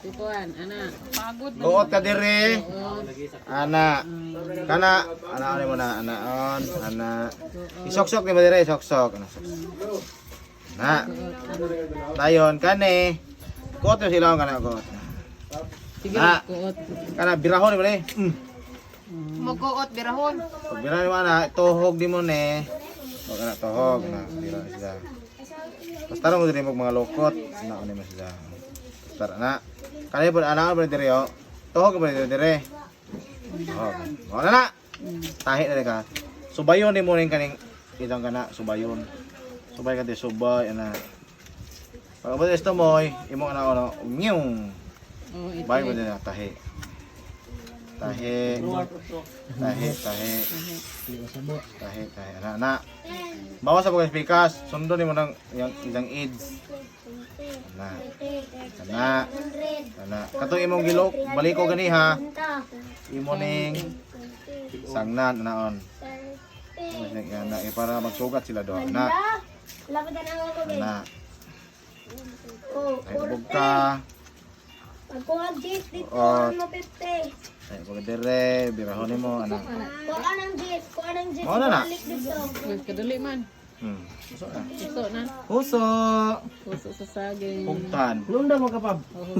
Tipuan, anak. Pagod na. Buot ka dire. Ana. Kana, ana mo na, anaon, ana. Isok-sok ni ba dire, isok-sok. Ana, sok-sok. Na. Dayon kane. Kuot yung silang kana kuot. Sige, Na. kuot. Kana birahon ni ba ni? Magkuot, birahon. Pag birahon ni mo ana, tuhog di mo ne. O kana tuhog na, birahon siya. Basta mo dire mga lokot, na ano mo siya. Tara na. Kanay po ana ba dire yo? Tuhog ba dire? Oh. Wala na. Tahi na ka. Subayon ni mo ning kaning itong kana, subayon. Subay ka di subay ana. Pag ba esto moy, imo ana ono, nyung. Oh, ito. Bay mo din tahi. Tahi. Tahi, tahi. Tahi, tahi. Ana. Bawas sa pag pikas, sundo ni mo nang yang idang aids. Ana. Ana. Ana. Katong imong gilok, balik ko gani ha. Imo ning sangnan naon. Ana, para magsugat sila do. Ana. Ana. Ay bugka. Ako ang jeep dito, Oh. ano 50. Ay pag dire, birahon nimo ana. Kuha ng jeep, Mao na na. balik dito. Kadali man. Uso na. Puso na. Uso. Puso sa saging. Pugtan. Lunda mo kapab. Oh,